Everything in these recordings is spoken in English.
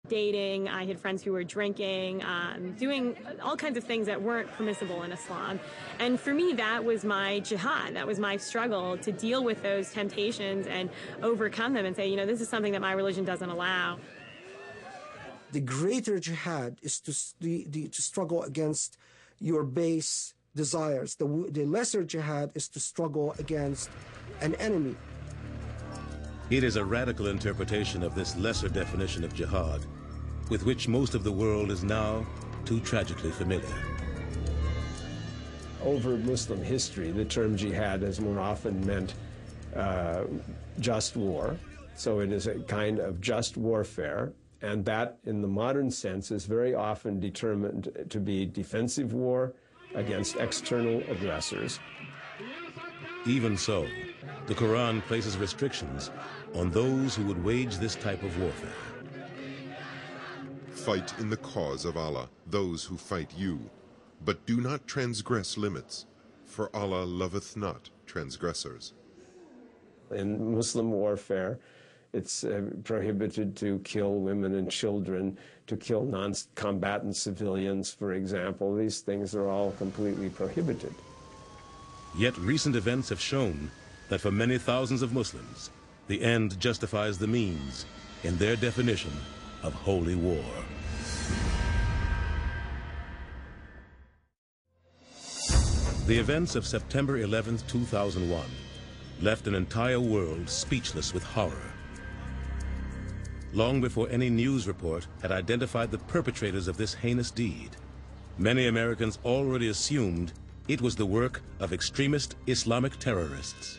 dating. I had friends who were drinking, doing all kinds of things that weren't permissible in Islam. And for me, that was my jihad. That was my struggle to deal with those temptations and overcome them and say, you know, this is something that my religion doesn't allow. The greater jihad is to struggle against your base desires. The lesser jihad is to struggle against an enemy. It is a radical interpretation of this lesser definition of jihad, with which most of the world is now too tragically familiar. Over Muslim history, the term jihad has more often meant just war. So it is a kind of just warfare, and that, in the modern sense, is very often determined to be defensive war against external aggressors. Even so, the Quran places restrictions on those who would wage this type of warfare. Fight in the cause of Allah, those who fight you, but do not transgress limits, for Allah loveth not transgressors. In Muslim warfare, it's prohibited to kill women and children, to kill non-combatant civilians, for example. These things are all completely prohibited. Yet recent events have shown that for many thousands of Muslims, the end justifies the means in their definition of holy war. The events of September 11, 2001, left an entire world speechless with horror. Long before any news report had identified the perpetrators of this heinous deed, many Americans already assumed it was the work of extremist Islamic terrorists.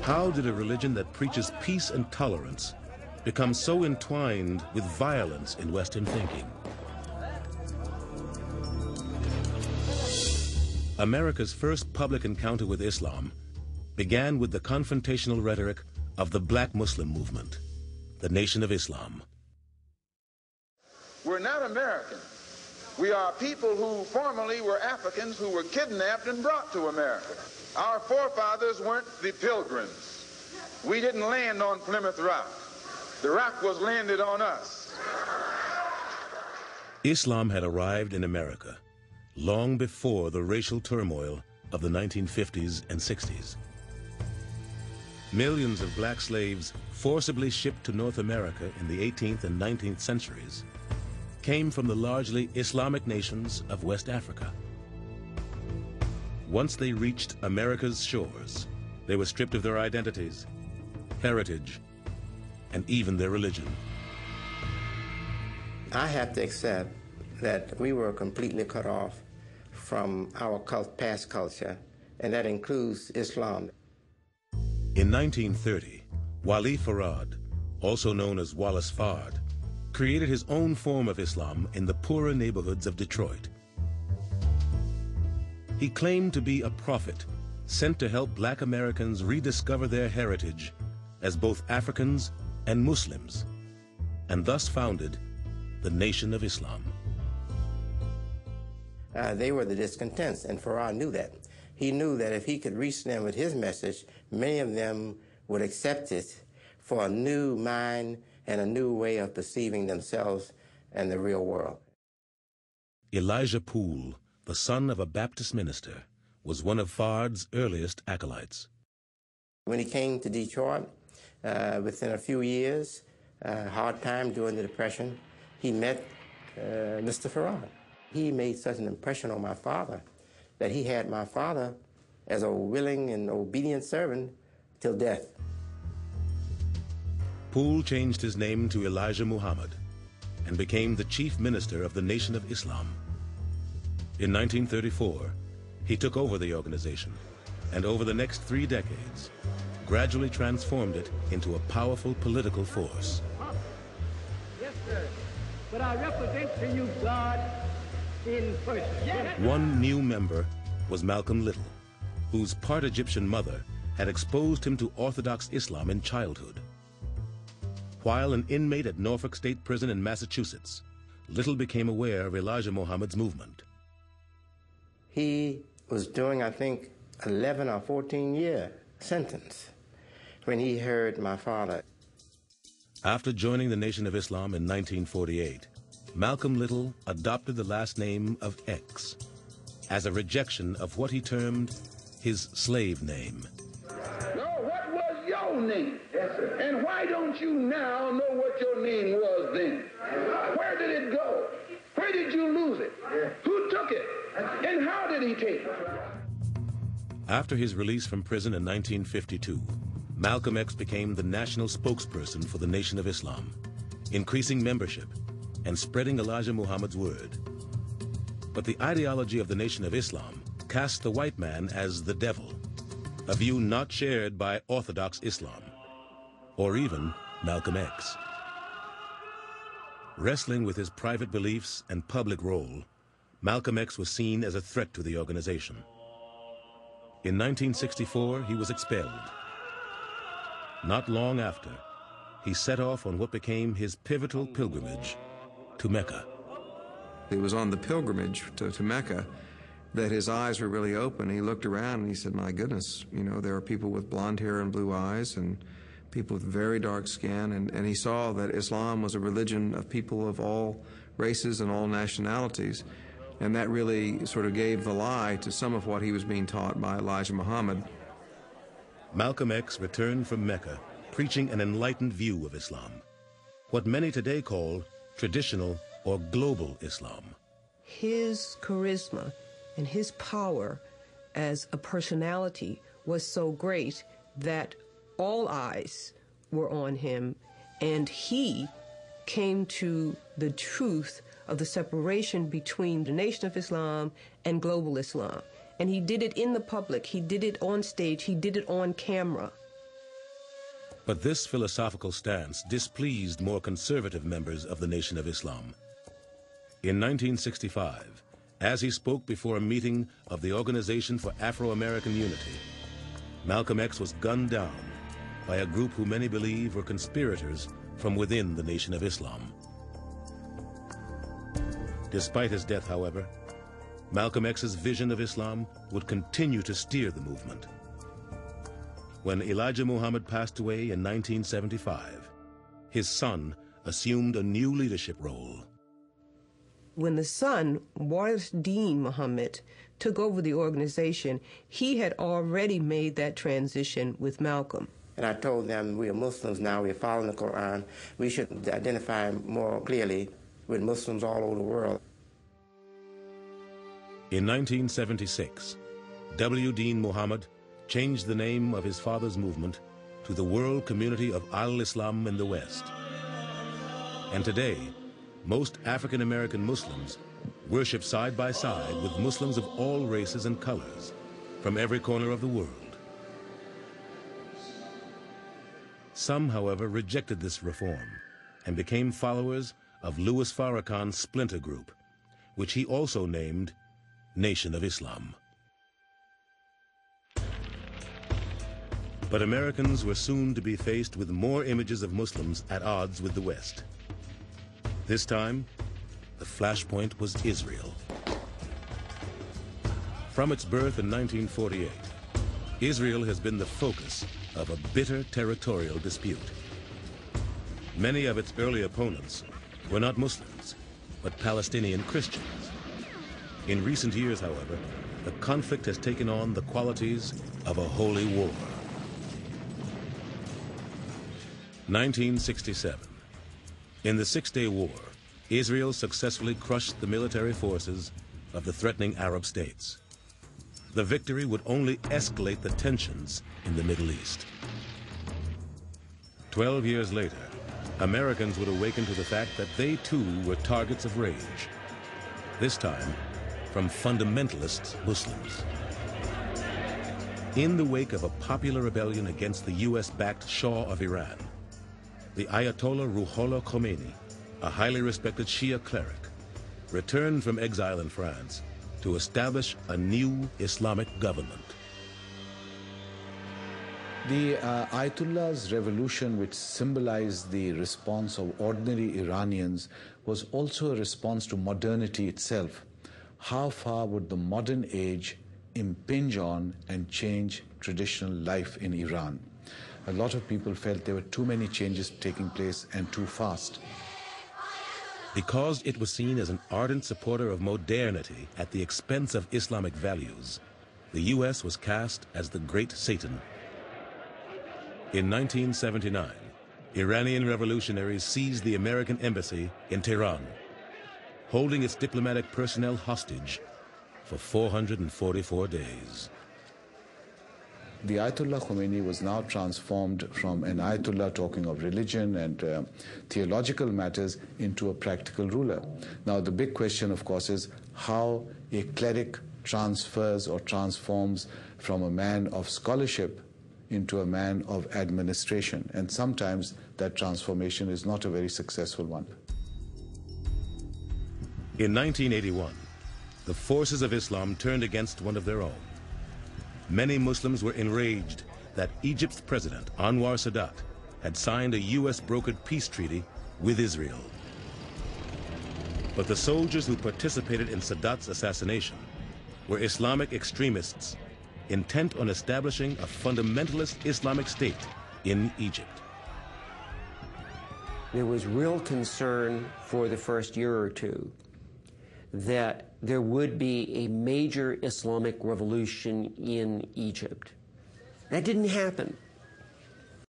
How did a religion that preaches peace and tolerance become so entwined with violence in Western thinking? America's first public encounter with Islam began with the confrontational rhetoric of the Black Muslim movement, the Nation of Islam. We're not American. We are people who formerly were Africans who were kidnapped and brought to America. Our forefathers weren't the Pilgrims. We didn't land on Plymouth Rock. The rock was landed on us. Islam had arrived in America long before the racial turmoil of the 1950s and 60s. Millions of black slaves forcibly shipped to North America in the 18th and 19th centuries came from the largely Islamic nations of West Africa. Once they reached America's shores, they were stripped of their identities, heritage, and even their religion. I have to accept that we were completely cut off from our past culture, and that includes Islam. In 1930, Wali Farad, also known as Wallace Fard, created his own form of Islam in the poorer neighborhoods of Detroit. He claimed to be a prophet sent to help black Americans rediscover their heritage as both Africans and Muslims, and thus founded the Nation of Islam. They were the discontents, and Farad knew that. He knew that if he could reach them with his message, many of them would accept it for a new mind and a new way of perceiving themselves and the real world. Elijah Poole, the son of a Baptist minister, was one of Fard's earliest acolytes. When he came to Detroit, within a few years, hard time during the Depression, he met Mr. Farad. He made such an impression on my father that he had my father as a willing and obedient servant till death. Poole changed his name to Elijah Muhammad and became the chief minister of the Nation of Islam. In 1934, he took over the organization, and over the next 3 decades, gradually transformed it into a powerful political force. Yes, sir. But I represent to you God in person. One new member was Malcolm Little, whose part Egyptian mother had exposed him to Orthodox Islam in childhood. While an inmate at Norfolk State Prison in Massachusetts, Little became aware of Elijah Muhammad's movement. He was doing, I think, 11 or 14-year sentence when he heard my father. After joining the Nation of Islam in 1948, Malcolm Little adopted the last name of X as a rejection of what he termed his slave name. No, what was your name? Yes, sir. And why don't you now know what your name was then? Where did it go? Where did you lose it? Who took it? And how did he take it? After his release from prison in 1952, Malcolm X became the national spokesperson for the Nation of Islam, increasing membership and spreading Elijah Muhammad's word. But the ideology of the Nation of Islam cast the white man as the devil, a view not shared by Orthodox Islam, or even Malcolm X. Wrestling with his private beliefs and public role, Malcolm X was seen as a threat to the organization. In 1964, he was expelled. Not long after, he set off on what became his pivotal pilgrimage to Mecca. It was on the pilgrimage to Mecca that his eyes were really open. He looked around and he said, my goodness, you know, there are people with blonde hair and blue eyes and people with very dark skin, and he saw that Islam was a religion of people of all races and all nationalities. And that really sort of gave the lie to some of what he was being taught by Elijah Muhammad. Malcolm X returned from Mecca, preaching an enlightened view of Islam, what many today call traditional or global Islam. His charisma and his power as a personality was so great that all eyes were on him, and he came to the truth of the separation between the Nation of Islam and global Islam. And he did it in the public, he did it on stage, he did it on camera. But this philosophical stance displeased more conservative members of the Nation of Islam. In 1965, as he spoke before a meeting of the Organization for Afro-American Unity, Malcolm X was gunned down by a group who many believe were conspirators from within the Nation of Islam. Despite his death, however, Malcolm X's vision of Islam would continue to steer the movement. When Elijah Muhammad passed away in 1975, his son assumed a new leadership role. When the son, Waris Dean Muhammad, took over the organization, he had already made that transition with Malcolm. And I told them, we are Muslims now, we're following the Quran. We should identify more clearly with Muslims all over the world. In 1976, W. Dean Muhammad changed the name of his father's movement to the World Community of Al-Islam in the West. And today, most African American Muslims worship side by side with Muslims of all races and colors from every corner of the world. Some, however, rejected this reform and became followers of Louis Farrakhan's splinter group, which he also named Nation of Islam. But Americans were soon to be faced with more images of Muslims at odds with the West. This time, the flashpoint was Israel. From its birth in 1948, Israel has been the focus of a bitter territorial dispute. Many of its early opponents were not Muslims, but Palestinian Christians. In recent years, however, the conflict has taken on the qualities of a holy war. 1967. In the Six-Day War, Israel successfully crushed the military forces of the threatening Arab states. The victory would only escalate the tensions in the Middle East. 12 years later, Americans would awaken to the fact that they too were targets of rage, this time from fundamentalist Muslims. In the wake of a popular rebellion against the US-backed Shah of Iran, the Ayatollah Ruhollah Khomeini, a highly respected Shia cleric, returned from exile in France to establish a new Islamic government. The Ayatollah's revolution, which symbolized the response of ordinary Iranians, was also a response to modernity itself. How far would the modern age impinge on and change traditional life in Iran? a lot of people felt there were too many changes taking place and too fast. Because it was seen as an ardent supporter of modernity at the expense of Islamic values, the U.S. was cast as the Great Satan. In 1979, Iranian revolutionaries seized the American embassy in Tehran, holding its diplomatic personnel hostage for 444 days. The Ayatollah Khomeini was now transformed from an Ayatollah talking of religion and theological matters into a practical ruler. Now the big question, of course, is how a cleric transfers or transforms from a man of scholarship into a man of administration. And sometimes that transformation is not a very successful one. In 1981, the forces of Islam turned against one of their own. Many Muslims were enraged that Egypt's president, Anwar Sadat, had signed a U.S.-brokered peace treaty with Israel. But the soldiers who participated in Sadat's assassination were Islamic extremists intent on establishing a fundamentalist Islamic state in Egypt. There was real concern for the first year or two that there would be a major Islamic revolution in Egypt. That didn't happen.